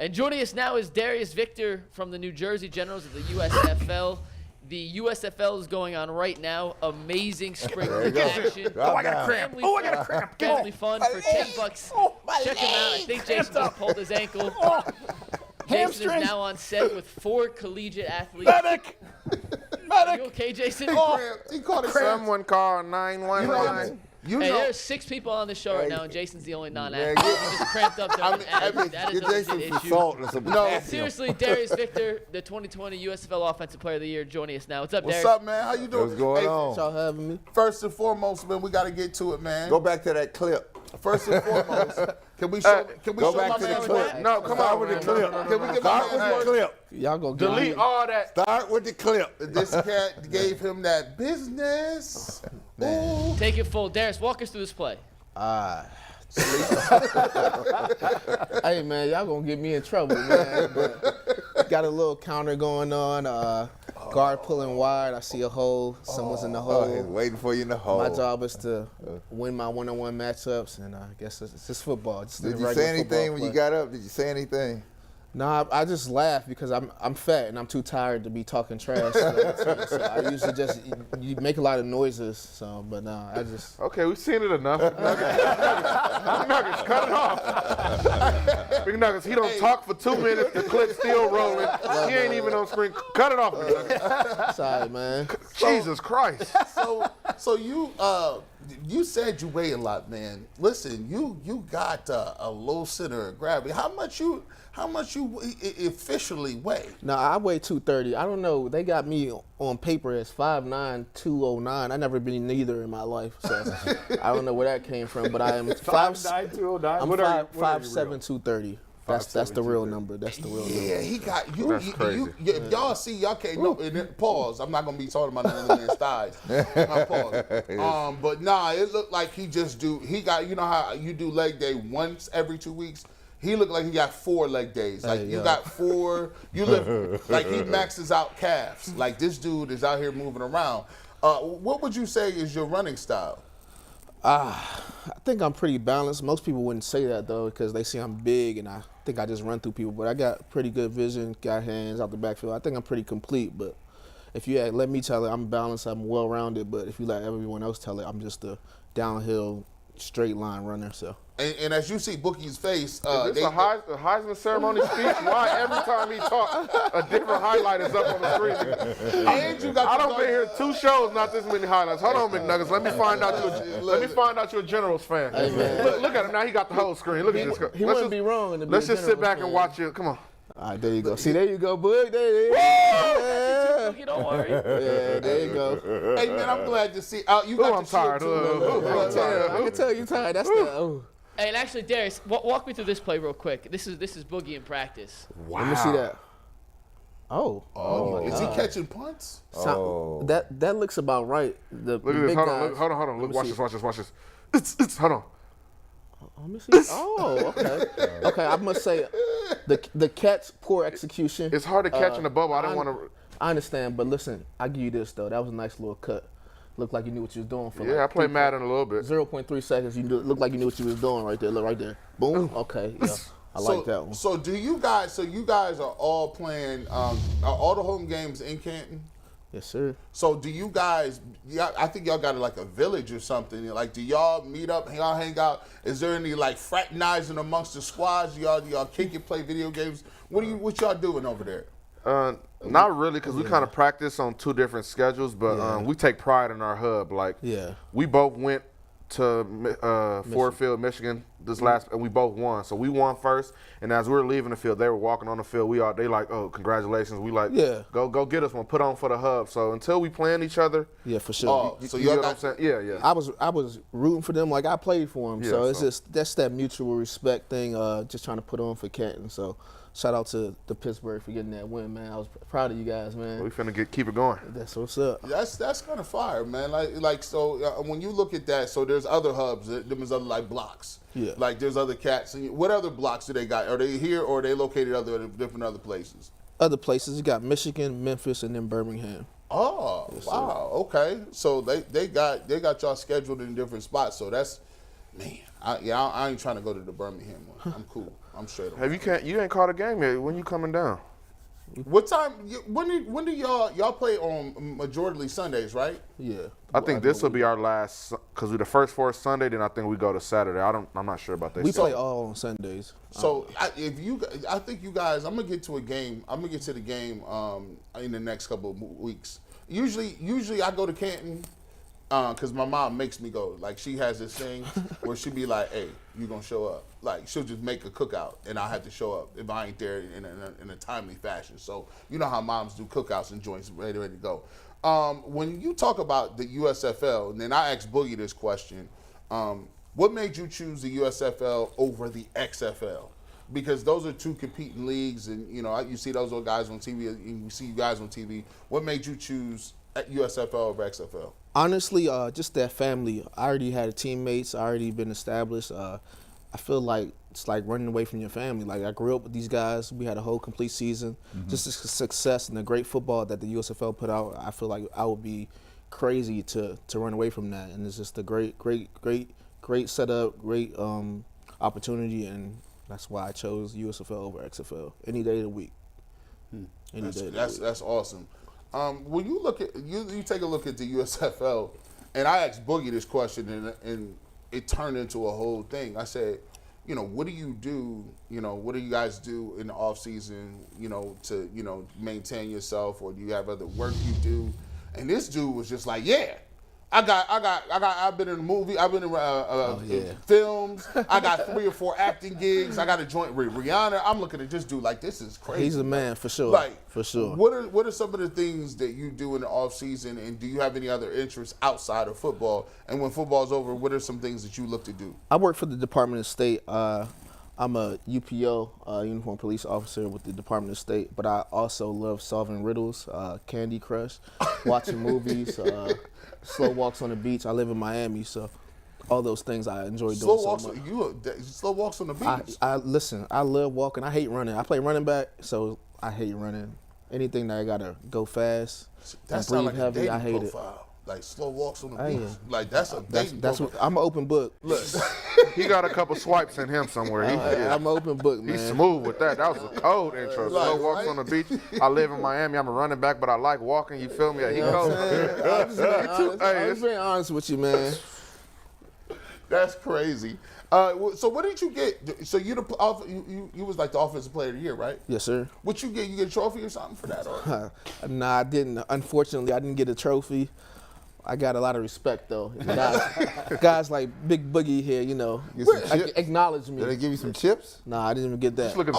And joining us now is Darius Victor from the New Jersey Generals of the USFL. The USFL is going on right now. Amazing spring league action. Oh, I got a cramp. Oh, I got a cramp. Family fun for $10. Check him out. I think Jason just pulled his ankle. Jason is now on set with 4 collegiate athletes. Medic! Medic! You okay, Jason? He called it Someone call 911. Hey, there's 6 people on the show right now, and Jason's the only non-athlete. He just cramped up during the ad. That is a legit issue. No, Seriously, Darius Victor, the 2020 USFL Offensive Player of the Year, joining us now. What's up, Darius? What's up, man? How you doing? What's going on? Y'all having me? First and foremost, man, we got to get to it, man. Go back to that clip. First and foremost, can we show Go back my to the man clip. what? No, come Start on, with man. the clip. Can we get Start my with man the clip. Y'all gonna get Delete all that. Start with the clip. This cat gave him that business. Ooh. Take it full. Darius, walk us through this play. Hey man, y'all gonna get me in trouble, man. But got a little counter going on. Guard pulling wide. I see a hole. Someone's in the Oh, he's hole. waiting for you in the hole. My job is to win my one-on-one matchups, and I guess it's just football. Just Did a you regular say anything football when play. you got up? Did you say anything? Nah, I just laugh because I'm fat and I'm too tired to be talking trash. So I usually just you make a lot of noises. So, but nah, I just. Okay, we've seen it enough. Nuggets, cut it off. Big Nuggets, he don't talk for 2 minutes. The clip's still rolling. He ain't even on screen. Cut it off, Big Nuggets. Sorry, man. Jesus Christ. So you said you weigh a lot, man. Listen, you got a low center of gravity. How much you officially weigh? No, I weigh 230. I don't know. They got me on paper as 5'9", 209. I never been neither in my life, so I don't know where that came from. But I am 5'9", 209. I'm What are you 5'7", real? 230. That's the real number. That's the real number. Yeah, he got you. That's crazy. If y'all see, y'all can't know. Pause. I'm not gonna be talking about none of the man's thighs. Pause. But nah, it looked like he just do. He got. You know how you do leg day once every 2 weeks. He looked like he got 4 leg days. Like you got 4. You lift like he maxes out calves. Like this dude is out here moving around. What would you say is your running style? I think I'm pretty balanced. Most people wouldn't say that though because they see I'm big and I think I just run through people. But I got pretty good vision, got hands out the backfield. I think I'm pretty complete. But if you let me tell it, I'm balanced, I'm well-rounded. But if you let everyone else tell it, I'm just a downhill, straight line runner. So. And as you see Bookie's face, Is this a Heisman ceremony speech? Why every time he talks, a different highlight is up on the screen? and you got I don't been here 2 shows, not this many highlights. Hold on, McNuggets. Let me find out you're a Generals fan. Hey, man. Look at him now. He got the whole screen. Look at this. He wouldn't be wrong. Let's just sit back and watch it. Come on. All right, there you go. See, there you go, Boog. There you go. Boogie, don't worry. Yeah, there you go. Hey man, I'm glad to see. You Oh, got I'm to tired. I can tell you tired. That's the. Oh. Hey, and actually, Darius, walk me through this play real quick. This is Boogie in practice. Wow. Let me see that. Oh. Is he catching punts? That looks about right. Look at this. Hold on. Look, watch this. It's hold on. Let me see. Oh, okay. Okay, I must say, the catch, poor execution. It's hard to catch in the bubble. I don't want to. I understand, but listen, I give you this though. That was a nice little cut. Looked like you knew what you was doing for. Yeah, I played Madden a little bit. 0.3 seconds. Looked like you knew what you was doing right there. Look right there. Boom. Okay. Yeah. I like that one. So you guys are all playing are all the home games in Canton? Yes, sir. So do you guys? I think y'all got like a village or something. Like, do y'all meet up? Y'all hang out? Is there any like fraternizing amongst the squads? Y'all kick it, play video games? What y'all doing over there? Not really, because we kind of practice on 2 different schedules, but we take pride in our hub. Like, we both went to Ford Field, Michigan this last, and we both won. So we won first, and as we were leaving the field, they were walking on the field. They like, oh, congratulations. We like, go get us one, put on for the hub. So until we playing each other, for sure. So you know what I'm saying? Yeah. I was rooting for them like I played for them. So it's that's that mutual respect thing. Just trying to put on for Canton. So. Shout out to Pittsburgh for getting that win, man. I was proud of you guys, man. We finna keep it going. That's what's up. That's kind of fire, man. So when you look at that, so there's other hubs, there's other like blocks. Yeah. Like there's other cats. What other blocks do they got? Are they here or are they located other places? Other places. You got Michigan, Memphis, and then Birmingham. Oh, yes, wow. Sir. Okay. So they got y'all scheduled in different spots. So that's, man. I ain't trying to go to the Birmingham one. I'm cool. I'm straight on. You ain't caught a game yet. When you coming down? What time? When do y'all play on majorly Sundays, right? Yeah. I think this will be our last, because we the first 4 Sunday. Then I think we go to Saturday. I'm not sure about that. We play all on Sundays. So I think you guys, I'm gonna get to a game. I'm gonna get to the game in the next couple of weeks. Usually I go to Canton because my mom makes me go. Like, she has this thing where she be like, "Hey, you gonna show up?" Like, she'll just make a cookout, and I have to show up if I ain't there in a timely fashion. So you know how moms do cookouts and joints ready to go. When you talk about the USFL, and then I asked Boogie this question, what made you choose the USFL over the XFL? Because those are 2 competing leagues, and you see those old guys on TV, and you see you guys on TV. What made you choose USFL over XFL? Honestly, just that family. I already had teammates. I already been established. I feel like it's like running away from your family. Like, I grew up with these guys. We had a whole complete season. Just the success and the great football that the USFL put out. I feel like I would be crazy to run away from that. And it's just a great setup, great opportunity, and that's why I chose USFL over XFL any day of the week. That's awesome. When you look at you take a look at the USFL, and I asked Boogie this question, and it turned into a whole thing. I said, what do you do? What do you guys do in the off season? To maintain yourself, or do you have other work you do? And this dude was just like, yeah. I've been in a movie. I've been in films. I got 3 or 4 acting gigs. I got a joint with Rihanna. I'm looking at this dude like, this is crazy. He's a man for sure. For sure. What are some of the things that you do in the off season, and do you have any other interests outside of football? And when football's over, what are some things that you look to do? I work for the Department of State. I'm a UPO, Uniform Police Officer with the Department of State, but I also love solving riddles, Candy Crush, watching movies, slow walks on the beach. I live in Miami, so all those things I enjoy doing so much. Slow walks on the beach? Listen, I love walking. I hate running. I play running back, so I hate running. Anything that I got to go fast and breathe heavy, I hate it. Like slow walks on the beach. Like, that's a dating profile. I'm an open book. Look, He got a couple swipes in him somewhere. I'm an open book, man. He's smooth with that. That was a cold intro. Slow walks on the beach. I live in Miami. I'm a running back, but I like walking. You feel me? He cold. I'm just being honest with you, man. That's crazy. So what did you get? So you was like the offensive player of the year, right? Yes, sir. What you get? You get a trophy or something for that? Or? Nah, I didn't. Unfortunately, I didn't get a trophy. I got a lot of respect, though. Guys like Big Boogie here, acknowledge me. Did they give you some chips? Nah, I didn't even get that. Just look at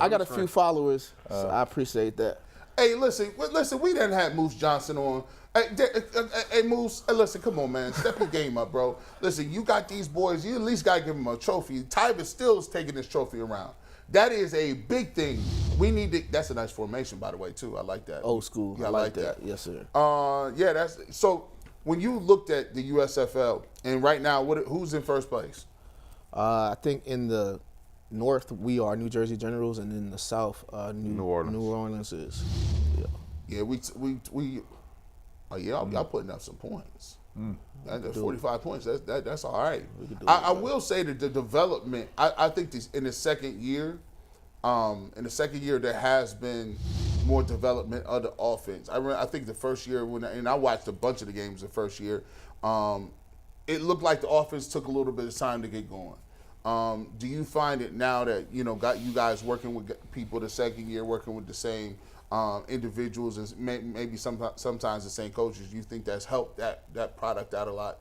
I got a few followers, so I appreciate that. Hey, listen, we didn't have Moose Johnson on. Hey, Moose, listen, come on, man. Step your game up, bro. Listen, you got these boys. You at least got to give them a trophy. Tyvis still is taking this trophy around. That is a big thing. We need to. That's a nice formation, by the way, too. I like that. Old school. Yeah, I like that. Yes, sir. That's so. When you looked at the USFL, and right now, who's in first place? I think in the North we are New Jersey Generals, and in the South, New Orleans is. Yeah, y'all putting up some points. That's 45 points. That's all right. I will say that the development. I think in the second year, there has been more development of the offense. I think the first year and I watched a bunch of the games the first year, it looked like the offense took a little bit of time to get going. Do you find it now that got you guys working with people the second year, working with the same individuals and maybe sometimes the same coaches? You think that's helped that product out a lot?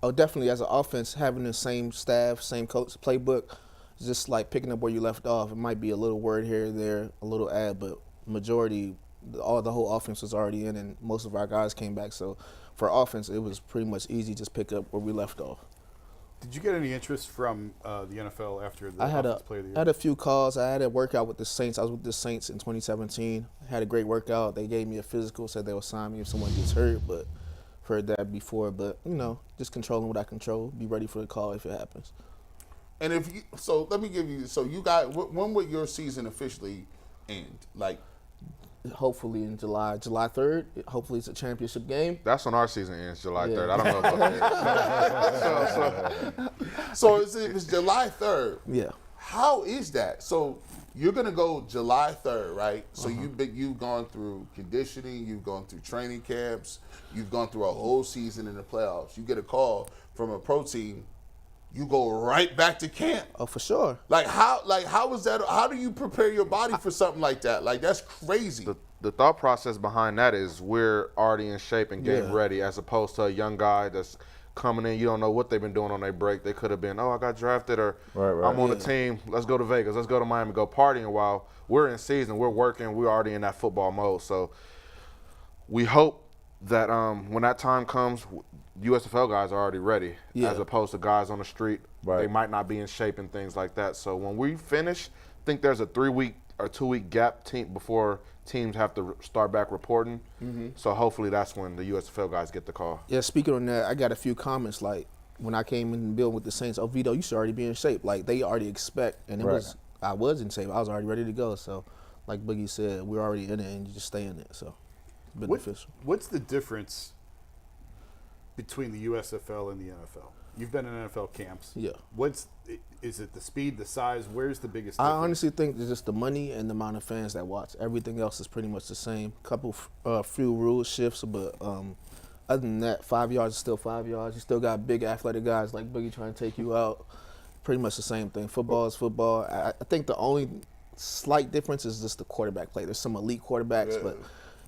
Oh, definitely. As an offense, having the same staff, same coach, playbook, just like picking up where you left off. It might be a little word here or there, a little add, but majority, the whole offense was already in, and most of our guys came back. So for offense, it was pretty much easy just pick up where we left off. Did you get any interest from the NFL after the Offensive Player of the Year? I had a few calls. I had a workout with the Saints. I was with the Saints in 2017. I had a great workout. They gave me a physical, said they would sign me if someone gets hurt, but heard that before. But, just controlling what I control, be ready for the call if it happens. And let me give you, you got, when would your season officially end? Like, hopefully in July 3rd. Hopefully it's a championship game. That's when our season ends, July 3rd. I don't know about that. So if it's July 3rd. Yeah. How is that? So you're gonna go July 3rd, right? So you've gone through conditioning, you've gone through training camps, you've gone through a whole season in the playoffs. You get a call from a pro team, you go right back to camp. Oh, for sure. How is that? How do you prepare your body for something like that? Like, that's crazy. The thought process behind that is we're already in shape and game ready, as opposed to a young guy that's coming in. You don't know what they've been doing on their break. They could have been, I got drafted, or I'm on the team. Let's go to Vegas. Let's go to Miami, go partying. While we're in season, we're working. We're already in that football mode. So we hope that when that time comes, USFL guys are already ready, as opposed to guys on the street. They might not be in shape and things like that. So when we finish, I think there's a 3-week or 2-week gap before teams have to start back reporting. So hopefully that's when the USFL guys get the call. Yeah, speaking on that, I got a few comments. Like, when I came in the building with the Saints, oh, Vito, you should already be in shape. Like, they already expect, and I was in shape. I was already ready to go. So, like Boogie said, we're already in it, and you just stay in it. So, beneficial. What's the difference between the USFL and the NFL? You've been in NFL camps. Yeah. Is it the speed, the size? Where's the biggest difference? I honestly think it's just the money and the amount of fans that watch. Everything else is pretty much the same. Few rule shifts, but other than that, 5 yards is still 5 yards. You still got big athletic guys like Boogie trying to take you out. Pretty much the same thing. Football is football. I think the only slight difference is just the quarterback play. There's some elite quarterbacks, but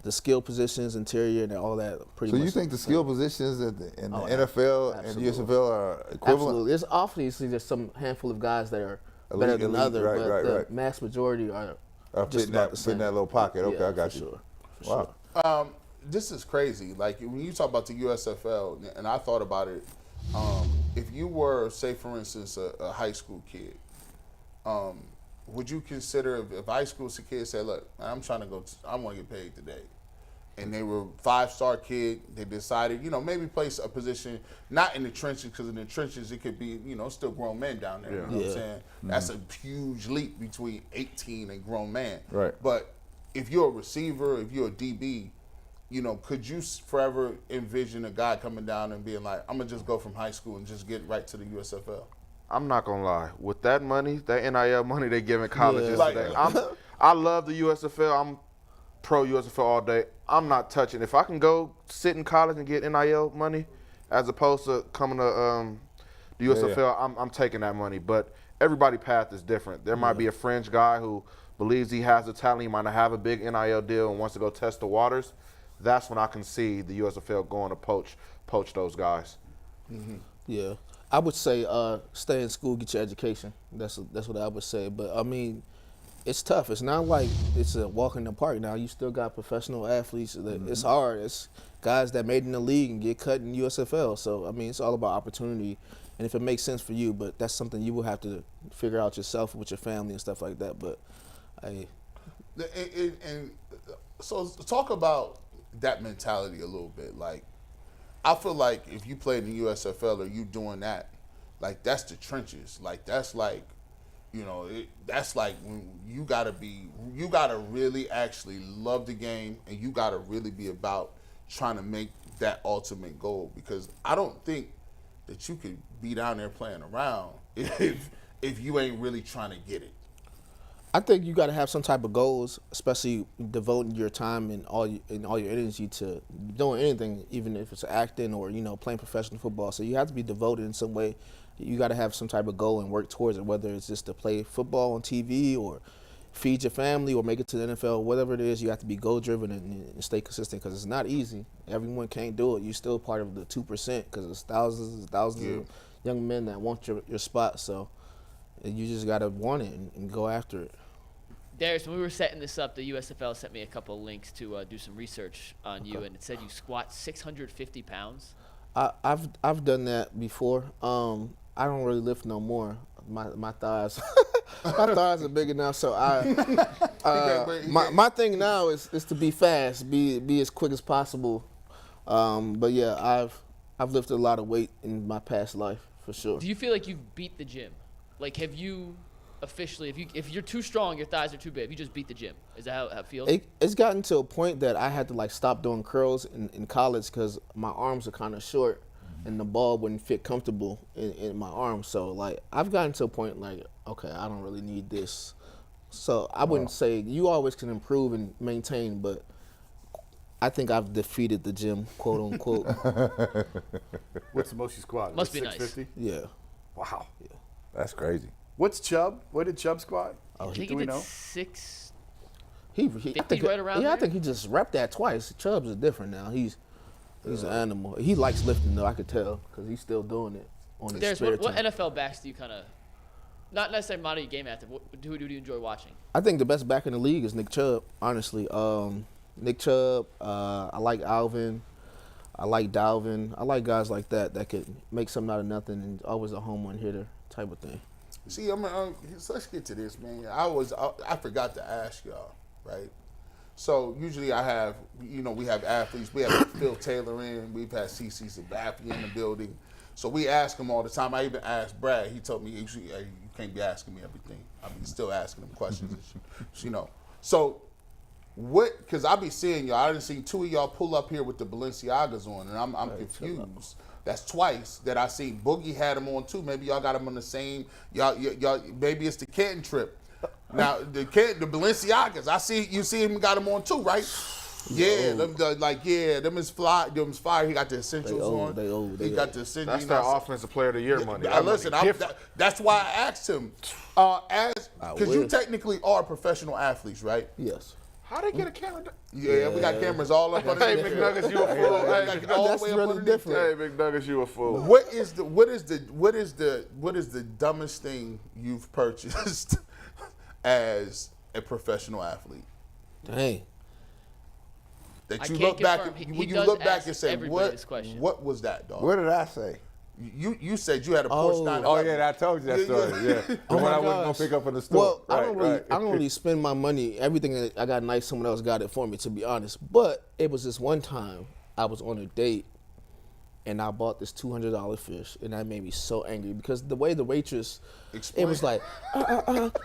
the skill positions, interior, and all that pretty much. So you think the skill positions in the NFL and USFL are equivalent? Absolutely. There's obviously just some handful of guys that are better than others, but the mass majority are just fitting about the same. that little pocket. Okay, Yeah, I got for you. Sure. Wow. This is crazy. Like, when you talk about the USFL, and I thought about it, if you were, say, for instance, a high school kid, would you consider, if high school kid said, look, I want to get paid today, and they were 5-star kid, they decided, maybe place a position, not in the trenches, because in the trenches it could be, still grown men down there. You know what I'm saying? That's a huge leap between 18 and grown man. Right. But if you're a receiver, if you're a DB, could you forever envision a guy coming down and being like, I'm going to just go from high school and just get right to the USFL? I'm not gonna lie. With that money, that NIL money they give in colleges today, I love the USFL. I'm pro USFL all day. I'm not touching. If I can go sit in college and get NIL money, as opposed to coming to the USFL, I'm taking that money. But everybody's path is different. There might be a fringe guy who believes he has the talent. He might not have a big NIL deal and wants to go test the waters. That's when I can see the USFL going to poach those guys. Yeah. I would say stay in school, get your education. That's what I would say. But, I mean, it's tough. It's not like it's a walk in the park now. You still got professional athletes. It's hard. It's guys that made in the league and get cut in USFL. So, I mean, it's all about opportunity. And if it makes sense for you, but that's something you will have to figure out yourself with your family and stuff like that. But, so talk about that mentality a little bit. Like, I feel like if you play in the USFL or you doing that, like, that's the trenches. Like, that's like, that's like when you gotta really actually love the game, and you gotta really be about trying to make that ultimate goal, because I don't think that you could be down there playing around if you ain't really trying to get it. I think you got to have some type of goals, especially devoting your time and all your energy to doing anything, even if it's acting or playing professional football. So you have to be devoted in some way. You got to have some type of goal and work towards it, whether it's just to play football on TV or feed your family or make it to the NFL. Whatever it is, you have to be goal driven and stay consistent, because it's not easy. Everyone can't do it. You're still part of the 2%, because there's thousands and thousands of young men that want your spot. So you just got to want it and go after it. Darius, when we were setting this up, the USFL sent me a couple of links to do some research on you, and it said you squat 650 pounds. I've done that before. I don't really lift no more. My thighs, my thighs are big enough. So my thing now is to be fast, be as quick as possible. But yeah, I've lifted a lot of weight in my past life for sure. Do you feel like you've beat the gym? Like, have you officially, if you're too strong, your thighs are too big, you just beat the gym? Is that how it feels? It's gotten to a point that I had to stop doing curls in college, because my arms are kind of short. and the ball wouldn't fit comfortable in my arm. So like I've gotten to a point like, okay, I don't really need this. So I wouldn't say you always can improve and maintain, but I think I've defeated the gym, quote unquote. What's the most you squat? Must be 650? nice. Yeah. Wow. Yeah. That's crazy. What's Chubb? What did Chubb squat? I think do he we did know? 6. I 50 think right around I there? think he just repped that twice. Chubbs is different now. He's an animal. He likes lifting though. I could tell because he's still doing it on his Darius, spare what time. NFL backs do you kind of, not necessarily model your game after, who do you enjoy watching? I think the best back in the league is Nick Chubb. Honestly, Nick Chubb. I like Alvin. I like Dalvin. I like guys like that could make something out of nothing and always a home run hitter type of thing. See, so let's get to this, man. I forgot to ask y'all, right? So usually I have, we have athletes. We have Phil Taylor in. We've had CC Sabathia in the building. So we ask him all the time. I even asked Brad. He told me, hey, you can't be asking me everything. I'm still asking him questions, So what, because I be seeing y'all. I done seen 2 of y'all pull up here with the Balenciagas on, and I'm confused. That's twice that I seen. Boogie had them on too. Maybe y'all got them on the same. Y'all. Maybe it's the Canton trip. Now the Balenciagas. I see you see him got them on too, right? Yeah, them is fly. Them is fire. He got the essentials on. He got the essentials. That's that offensive player of the year money. Listen, that's why I asked him. Because you technically are professional athletes, right? Yes. How they get a camera? Yeah, we got cameras all up under Hey, there. McNuggets, you a fool. That's really different. Hey, McNuggets, you a fool. What is the dumbest thing you've purchased as a professional athlete? Dang. That I you can't look back confirm. when He you look does back ask and say, everybody this question. what was that, dog? What did I say? You said you had a Porsche 911. Oh yeah, I told you that story. Yeah, the one I wasn't gonna pick up in the store. Well, I don't really spend my money. Everything that I got nice, someone else got it for me, to be honest. But it was this one time I was on a date, and I bought this $200 fish, and that made me so angry because the way the waitress, it was like,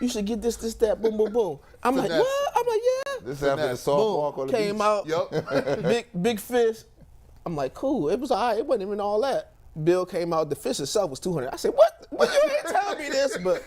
you should get this, that, boom, boom, boom. I'm like, what? I'm like, yeah. This after the softball on the Came beach. out, Yup. big fish. I'm like, cool. It was all right. It wasn't even all that. Bill came out. The fish itself was $200. I said, what? Well, you ain't telling me this, but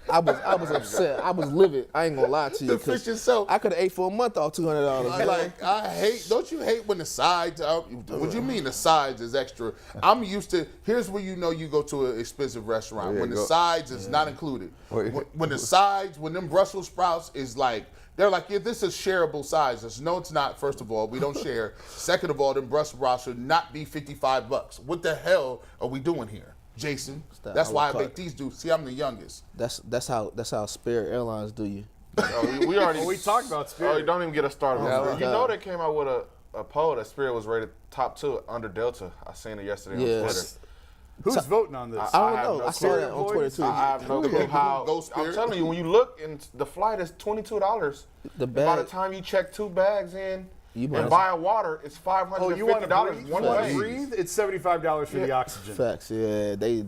I was upset. I was livid. I ain't gonna lie to you. The fish itself. I could have ate for a month off $200. I hate. Don't you hate when the sides? What do you mean the sides is extra? I'm used to. Here's where you go to an expensive restaurant when the sides is not included. When the sides, when them Brussels sprouts is like. They're like, yeah, this is shareable sizes. No, it's not. First of all, we don't share. Second of all, them Brussels sprouts should not be $55. What the hell are we doing here, Jason? That's why I make these dudes. See, I'm the youngest. That's how Spirit Airlines do you. We talked about Spirit. Oh, don't even get us started. They came out with a poll that Spirit was rated top 2 under Delta. I seen it yesterday on Twitter. Who's voting on this? I don't know. I saw that on Twitter too. I have no clue how. I'm telling you, when you look, and the flight is $22. The bag. By the time you check 2 bags in and buy a water, it's $550 you want to one way. breathe? It's $75 for the oxygen. Facts. Yeah, they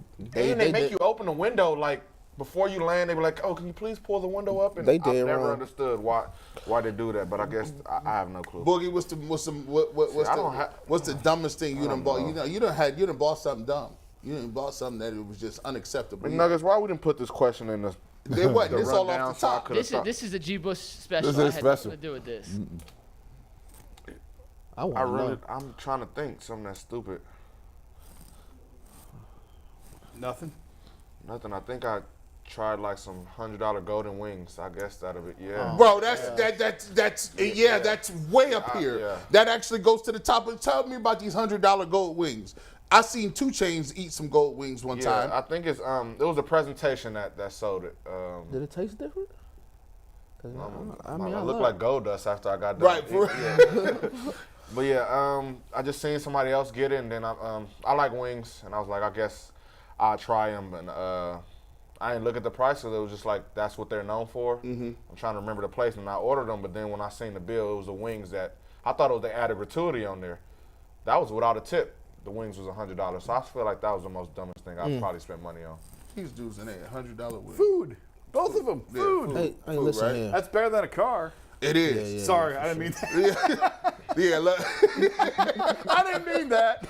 make you open the window like before you land. They were like, "Oh, can you please pull the window up?" And They I've did never wrong. understood why they do that, but I guess I have no clue. Boogie, what's the dumbest thing you done bought? You done bought something dumb. You done bought something that it was just unacceptable. Nuggets, why we didn't put this question in the? It wasn't. It's all off the top. This is a G. Bush special. This is I had special. nothing to do with this. I'm trying to think something that's stupid. Nothing. Oh. I think I tried like some $100 golden wings. I guess that'll be Bro, that's way up here. Yeah. That actually goes to the top. Tell me about these $100 gold wings. I seen 2 Chainz eat some gold wings one time. I think it's it was a presentation that sold it. Did it taste different? I looked like gold dust after I got done. Right. But yeah, I just seen somebody else get it, and then I like wings, and I was like, I guess I'll try them, and I didn't look at the price, so it was just like that's what they're known for. Mm-hmm. I'm trying to remember the place, and I ordered them, but then when I seen the bill, it was the wings that I thought it was the added gratuity on there. That was without a tip. The wings was $100, so I feel like that was the most dumbest thing I probably spent money on. These dudes in there, $100 wings. Food. Both of them. Food. Hey, listen right? here. That's better than a car. It is. Sorry, I didn't mean that. Yeah, look. I didn't mean that.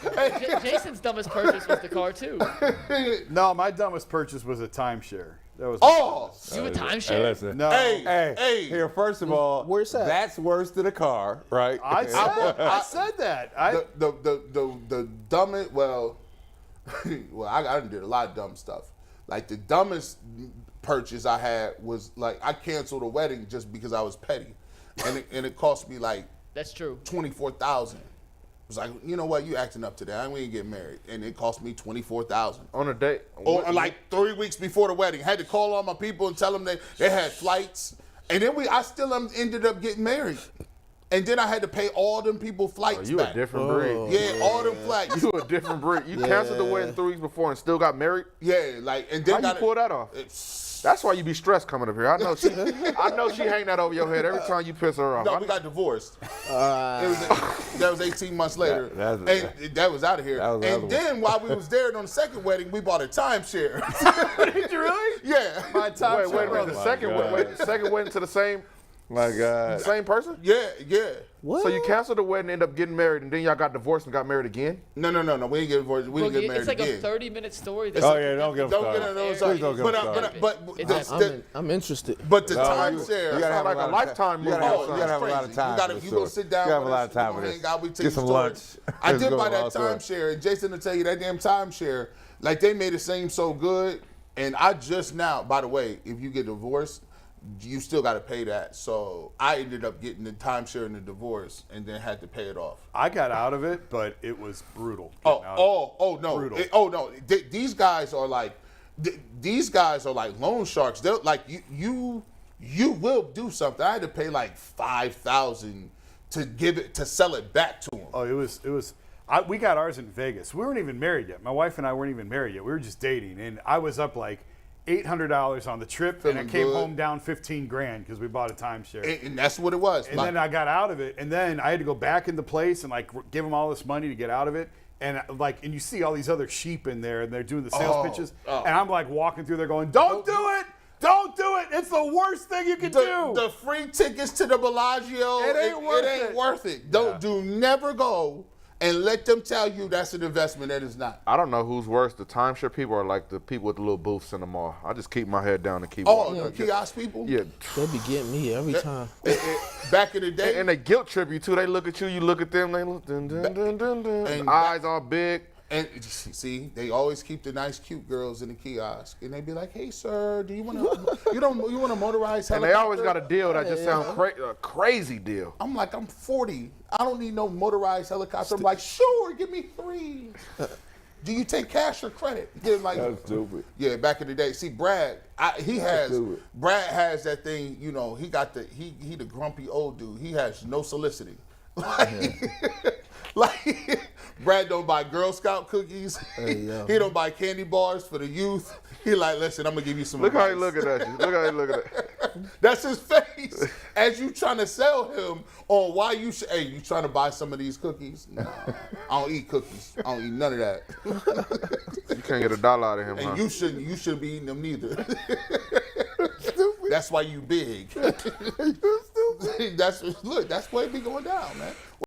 Jason's dumbest purchase was the car too. No, my dumbest purchase was a timeshare. That was You have a Hey, timeshare? listen. No. Hey. Here, first of all, Where's that? that's worse than a car, right? I said that. The dumbest, well, I did a lot of dumb stuff. Like the dumbest purchase I had was like I canceled a wedding just because I was petty, and it cost me like That's true. $24,000. It was like, you know what, you acting up today. We ain't getting married, and it cost me $24,000. On a date. Or like 3 weeks before the wedding, had to call all my people and tell them they had flights, and then I still ended up getting married, and then I had to pay all them people flights You back. a different breed. Yeah, all them flights. You a different breed. You canceled the wedding 3 weeks before and still got married? Yeah, like and then How you pull that off? That's why you be stressed coming up here. I know she hang that over your head every time you piss her off. No, we got divorced. That was 18 months later. And that was out of here. And then while we was there on the second wedding, we bought a timeshare. Did you really? Yeah. My timeshare. Wait a minute. The second wedding to the same My God. same person? Yeah. What? So you canceled the wedding, end up getting married, and then y'all got divorced and got married again? No. We didn't get divorced. We didn't get married It's like again. a 30-minute story. Oh, yeah, don't get him Don't get started. into those. Please don't get him started. But I'm interested. But the You timeshare. gotta have like a lot of lifetime time. movie. You gotta Oh, have a lot of You time. gotta, for this you gonna story. sit down. You gotta have a with lot us, of time we for gonna this. hang out, we tell Get you some stories. lunch. I Let's did go buy to that our story. timeshare, and Jason will tell you that damn timeshare, like they made it seem so good. And I just now, by the way, if you get divorced, you still got to pay that. So I ended up getting the timeshare and the divorce, and then had to pay it off. I got out of it, but it was brutal. Oh no! Brutal. These guys are like loan sharks. They're like you will do something. I had to pay like $5,000 to sell it back to them. Oh, it was. We got ours in Vegas. We weren't even married yet. My wife and I weren't even married yet. We were just dating, and I was up like $800 on the trip, and I came home down $15,000 because we bought a timeshare. And that's what it was. And then I got out of it, and then I had to go back in the place and like give them all this money to get out of it. And and you see all these other sheep in there, and they're doing the sales pitches, and I'm like walking through there going, "Don't do it! Don't do it! It's the worst thing you can do." The free tickets to the Bellagio, It ain't worth it. Do never go and let them tell you that's an investment that is not. I don't know who's worse, the timeshare people or like the people with the little booths in the mall. I just keep my head down and keep walking. The kiosk people? Yeah. They be getting me every time. Back in the day. And they guilt trip you too. They look at you, you look at them, they look dun, dun, dun, dun, dun. And Eyes all big. And see, they always keep the nice, cute girls in the kiosk, and they be like, "Hey, sir, do you want to? you want a motorized helicopter?" And they always got a deal that just sounds a crazy deal. I'm like, I'm 40. I don't need no motorized helicopter. I'm like, sure, give me 3. Do you take cash or credit? They're like, That's stupid. Yeah, back in the day. See, Brad, Brad has that thing. You know, he got he the grumpy old dude. He has no soliciting. Like Brad don't buy Girl Scout cookies. He don't buy candy bars for the youth. He like, listen, I'm gonna give you some. Look how he advice. looking at you. Look how he looking at you. That's his face. As you trying to sell him on why you should. Hey, you trying to buy some of these cookies? No, I don't eat cookies. I don't eat none of that. You can't get $1 out of him, And huh? you shouldn't be eating them neither. That's why you big. That's why it be going down, man.